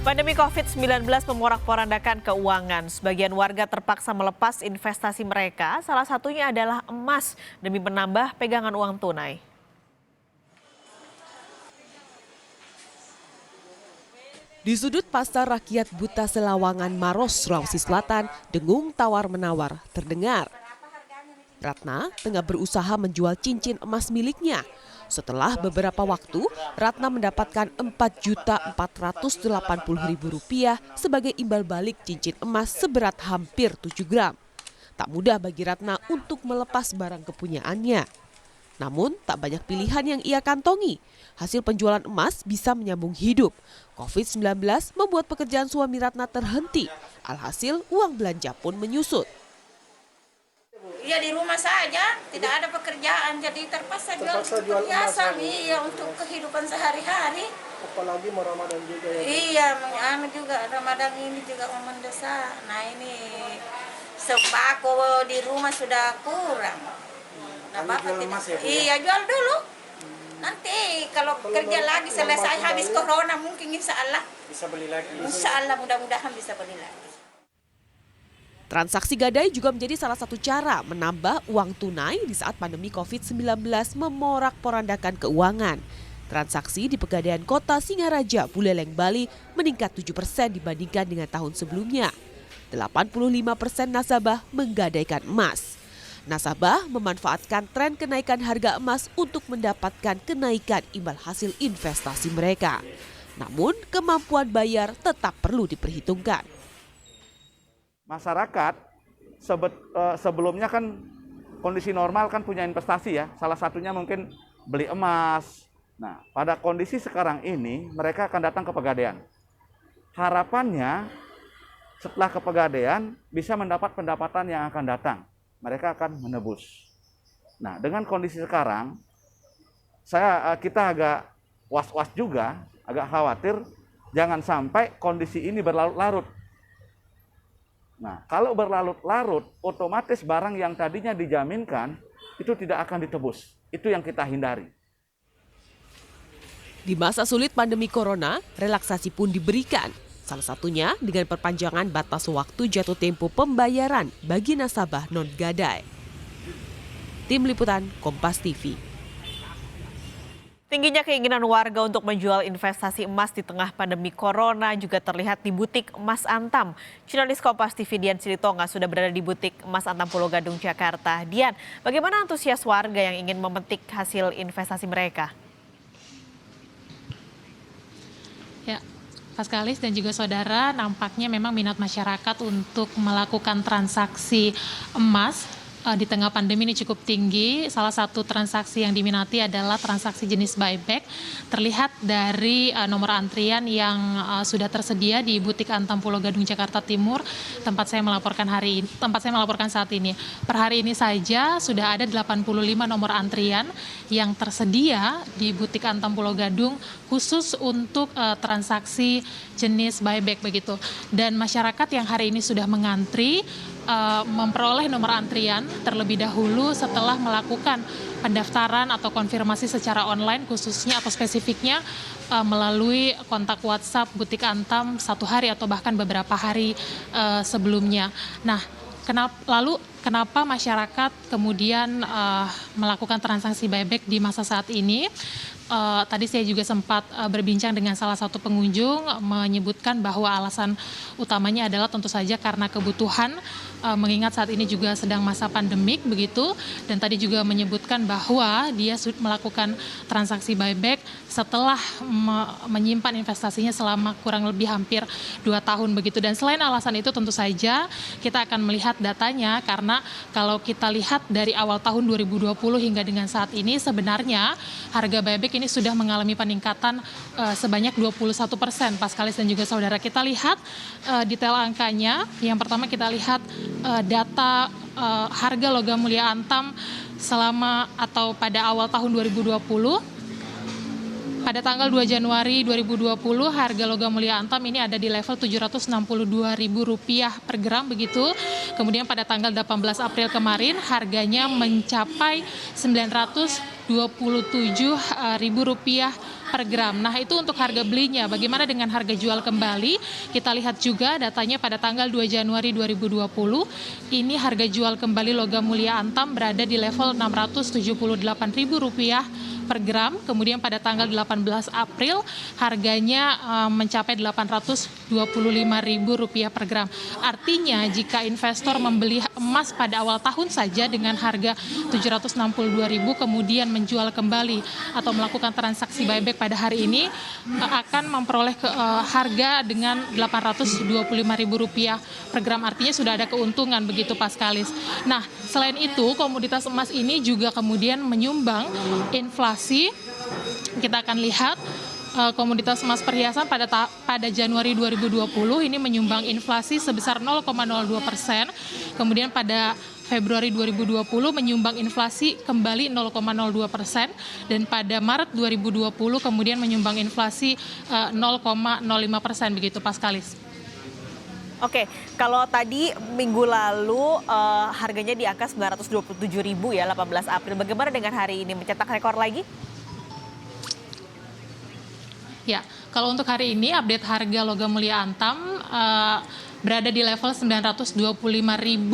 Pandemi COVID-19 memorak-porandakan keuangan. Sebagian warga terpaksa melepas investasi mereka, salah satunya adalah emas demi menambah pegangan uang tunai. Di sudut pasar rakyat Buta Selawangan, Maros, Sulawesi Selatan, dengung tawar-menawar terdengar. Ratna tengah berusaha menjual cincin emas miliknya. Setelah beberapa waktu, Ratna mendapatkan Rp4.480.000 sebagai imbal balik cincin emas seberat hampir 7 gram. Tak mudah bagi Ratna untuk melepas barang kepunyaannya. Namun, tak banyak pilihan yang ia kantongi. Hasil penjualan emas bisa menyambung hidup. COVID-19 membuat pekerjaan suami Ratna terhenti. Alhasil, uang belanja pun menyusut. Iya, di rumah saja, tidak ada pekerjaan, jadi terpaksa jual biasa iya, untuk kehidupan sehari-hari. Apalagi mau Ramadan juga ya? Iya, juga Ramadan ini juga mau mendesak. Nah ini sembako di rumah sudah kurang. Nah, Bapak tidak, ya, iya jual dulu. Nanti kalau kerja lagi selesai habis corona mungkin insya Allah bisa beli lagi. Insya Allah mudah-mudahan bisa beli lagi. Transaksi gadai juga menjadi salah satu cara menambah uang tunai di saat pandemi COVID-19 memorak-porandakan keuangan. Transaksi di Pegadaian Kota Singaraja, Buleleng, Bali meningkat 7% dibandingkan dengan tahun sebelumnya. 85% nasabah menggadaikan emas. Nasabah memanfaatkan tren kenaikan harga emas untuk mendapatkan kenaikan imbal hasil investasi mereka. Namun, kemampuan bayar tetap perlu diperhitungkan. Masyarakat sebelumnya kan kondisi normal kan punya investasi ya. Salah satunya mungkin beli emas. Nah, pada kondisi sekarang ini mereka akan datang ke Pegadaian. Harapannya setelah ke Pegadaian bisa mendapat pendapatan yang akan datang. Mereka akan menebus. Nah, dengan kondisi sekarang kita agak was-was juga, agak khawatir jangan sampai kondisi ini berlarut-larut. Nah, kalau berlarut-larut, otomatis barang yang tadinya dijaminkan itu tidak akan ditebus. Itu yang kita hindari. Di masa sulit pandemi corona, relaksasi pun diberikan. Salah satunya dengan perpanjangan batas waktu jatuh tempo pembayaran bagi nasabah non-gadai. Tim Liputan Kompas TV. Tingginya keinginan warga untuk menjual investasi emas di tengah pandemi corona juga terlihat di butik emas Antam. Jurnalis Kompas TV Dian Silitonga sudah berada di butik emas Antam Pulau Gadung, Jakarta. Dian, bagaimana antusias warga yang ingin memetik hasil investasi mereka? Ya, Paskalis dan juga saudara, nampaknya memang minat masyarakat untuk melakukan transaksi emas di tengah pandemi ini cukup tinggi. Salah satu transaksi yang diminati adalah transaksi jenis buyback. Terlihat dari nomor antrian yang sudah tersedia di butik Antam Pulau Gadung, Jakarta Timur, tempat saya melaporkan saat ini. Per hari ini saja sudah ada 85 nomor antrian yang tersedia di butik Antam Pulau Gadung khusus untuk transaksi jenis buyback begitu. Dan masyarakat yang hari ini sudah mengantri memperoleh nomor antrian terlebih dahulu setelah melakukan pendaftaran atau konfirmasi secara online khususnya atau spesifiknya melalui kontak WhatsApp butik Antam 1 hari atau bahkan beberapa hari sebelumnya. Nah, kenapa masyarakat kemudian melakukan transaksi buyback di masa saat ini? Tadi saya juga sempat berbincang dengan salah satu pengunjung menyebutkan bahwa alasan utamanya adalah tentu saja karena kebutuhan mengingat saat ini juga sedang masa pandemik begitu, dan tadi juga menyebutkan bahwa dia melakukan transaksi buyback setelah menyimpan investasinya selama kurang lebih hampir 2 tahun begitu. Dan selain alasan itu tentu saja kita akan melihat datanya, karena kalau kita lihat dari awal tahun 2020 hingga dengan saat ini sebenarnya harga buyback ini sudah mengalami peningkatan sebanyak 21%. Paskalis dan juga saudara, kita lihat detail angkanya. Yang pertama kita lihat data harga logam mulia Antam selama atau pada awal tahun 2020. Pada tanggal 2 Januari 2020 harga logam mulia Antam ini ada di level Rp762.000 per gram begitu. Kemudian pada tanggal 18 April kemarin harganya mencapai Rp927.000 per gram. Nah, itu untuk harga belinya. Bagaimana dengan harga jual kembali? Kita lihat juga datanya pada tanggal 2 Januari 2020. Ini harga jual kembali logam mulia antam berada di level Rp678.000 per gram. Kemudian pada tanggal 18 April harganya mencapai Rp825.000 per gram. Artinya jika investor membeli emas pada awal tahun saja dengan harga Rp762.000 kemudian menjual kembali atau melakukan transaksi buyback pada hari ini akan memperoleh harga dengan Rp825.000 per gram. Artinya sudah ada keuntungan begitu Paskalis. Nah, selain itu komoditas emas ini juga kemudian menyumbang inflasi. Kita akan lihat komoditas emas perhiasan pada Januari 2020 ini menyumbang inflasi sebesar 0,02%. Kemudian pada Februari 2020 menyumbang inflasi kembali 0,02%, dan pada Maret 2020 kemudian menyumbang inflasi 0,05% begitu Paskalis. Oke, kalau tadi minggu lalu harganya di angka 927.000 ya 18 April. Bagaimana dengan hari ini, mencetak rekor lagi? Ya, kalau untuk hari ini update harga logam mulia antam berada di level Rp925.000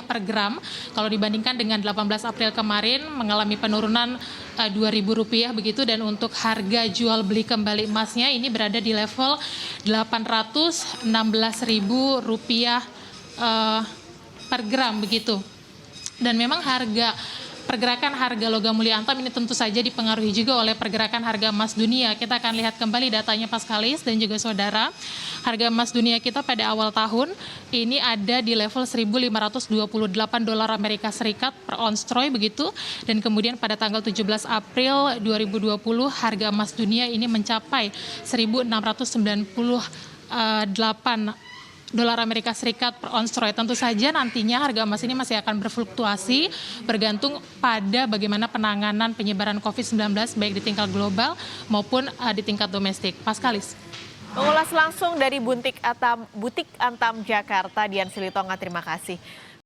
per gram. Kalau dibandingkan dengan 18 April kemarin mengalami penurunan Rp2.000 begitu, dan untuk harga jual beli kembali emasnya ini berada di level Rp816.000 per gram begitu. Dan memang pergerakan harga logam mulia antam ini tentu saja dipengaruhi juga oleh pergerakan harga emas dunia. Kita akan lihat kembali datanya Paskalis dan juga saudara. Harga emas dunia kita pada awal tahun ini ada di level $1.528 per ons troy begitu. Dan kemudian pada tanggal 17 April 2020 harga emas dunia ini mencapai $1.698 per ons troy. Tentu saja nantinya harga emas ini masih akan berfluktuasi bergantung pada bagaimana penanganan penyebaran COVID-19 baik di tingkat global maupun di tingkat domestik. Paskalis. Mengulas langsung dari Butik Antam Jakarta, Dian Silitonga, terima kasih.